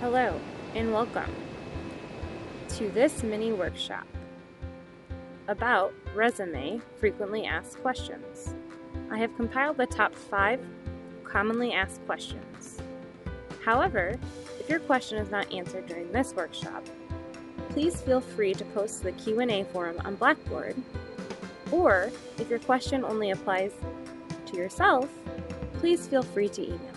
Hello and welcome to this mini workshop about resume frequently asked questions. I have compiled the top 5 commonly asked questions. However, if your question is not answered during this workshop, please feel free to post the Q&A forum on Blackboard, or if your question only applies to yourself, please feel free to email me.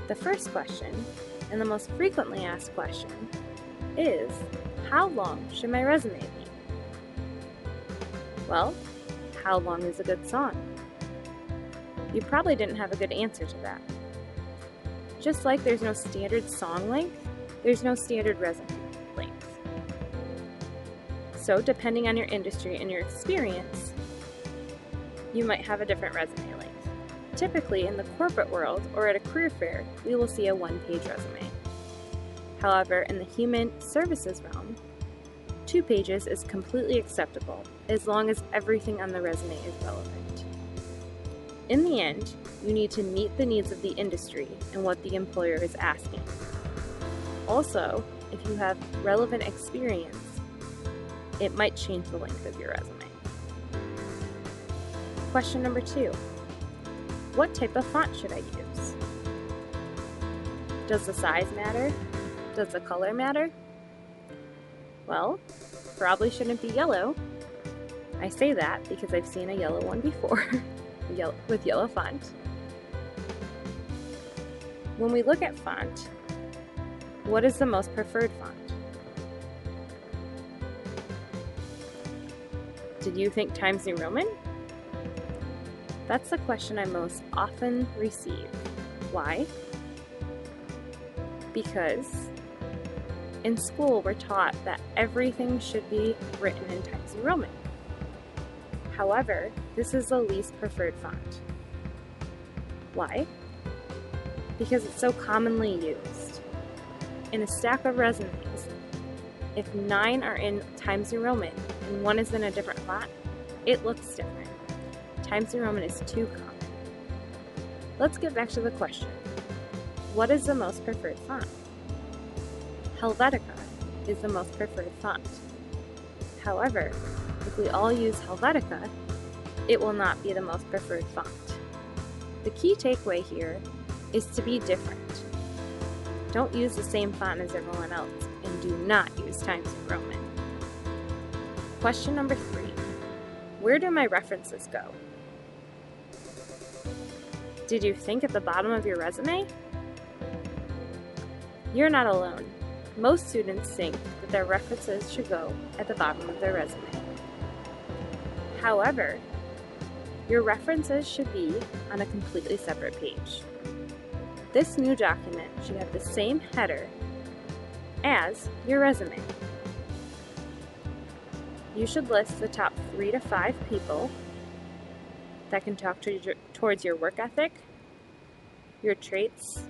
The first question, and the most frequently asked question, is how long should my resume be? Well, how long is a good song? You probably didn't have a good answer to that. Just like there's no standard song length, there's no standard resume length. So depending on your industry and your experience, you might have a different resume length. Typically, in the corporate world or at a career fair, we will see a one-page resume. However, in the human services realm, 2 pages is completely acceptable as long as everything on the resume is relevant. In the end, you need to meet the needs of the industry and what the employer is asking. Also, if you have relevant experience, it might change the length of your resume. Question number 2. What type of font should I use? Does the size matter? Does the color matter? Well, probably shouldn't be yellow. I say that because I've seen a yellow one before with yellow font. When we look at font, what is the most preferred font? Did you think Times New Roman? That's the question I most often receive. Why? Because in school we're taught that everything should be written in Times New Roman. However, this is the least preferred font. Why? Because it's so commonly used. In a stack of resumes, if 9 are in Times New Roman and 1 is in a different font, it looks different. Times New Roman is too common. Let's get back to the question. What is the most preferred font? Helvetica is the most preferred font. However, if we all use Helvetica, it will not be the most preferred font. The key takeaway here is to be different. Don't use the same font as everyone else, and do not use Times New Roman. Question number 3. Where do my references go? Did you think at the bottom of your resume? You're not alone. Most students think that their references should go at the bottom of their resume. However, your references should be on a completely separate page. This new document should have the same header as your resume. You should list the top 3 to 5 people that can talk towards your work ethic, your traits,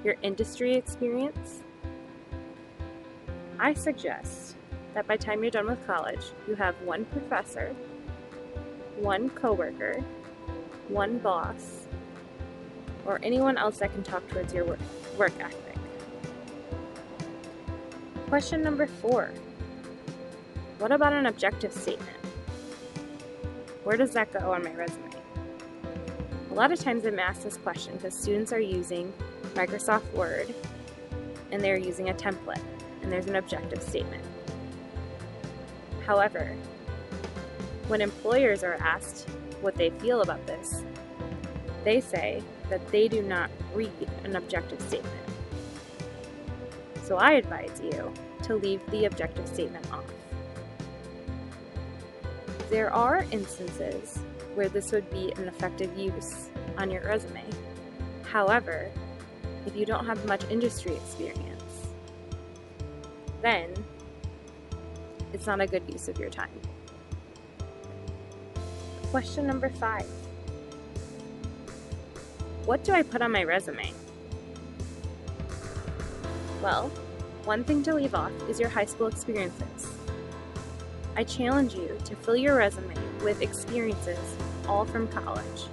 your industry experience. I suggest that by the time you're done with college, you have 1 professor, 1 coworker, 1 boss, or anyone else that can talk towards your work ethic. Question number 4. What about an objective statement? Where does that go on my resume? A lot of times I'm asked this question because students are using Microsoft Word and they're using a template and there's an objective statement. However, when employers are asked what they feel about this, they say that they do not read an objective statement. So I advise you to leave the objective statement off. There are instances where this would be an effective use on your resume. However, if you don't have much industry experience, then it's not a good use of your time. Question number 5. What do I put on my resume? Well, one thing to leave off is your high school experiences. I challenge you to fill your resume with experiences all from college.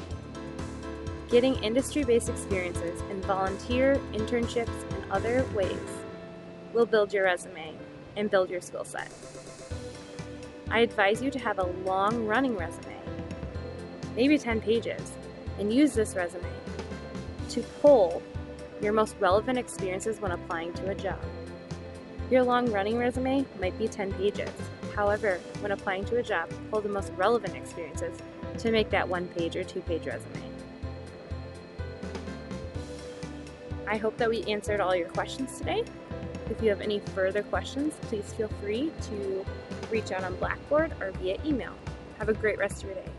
Getting industry-based experiences in volunteer, internships, and other ways will build your resume and build your skill set. I advise you to have a long running resume, maybe 10 pages, and use this resume to pull your most relevant experiences when applying to a job. Your long running resume might be 10 pages. However, when applying to a job, pull the most relevant experiences to make that 1-page or 2-page resume. I hope that we answered all your questions today. If you have any further questions, please feel free to reach out on Blackboard or via email. Have a great rest of your day.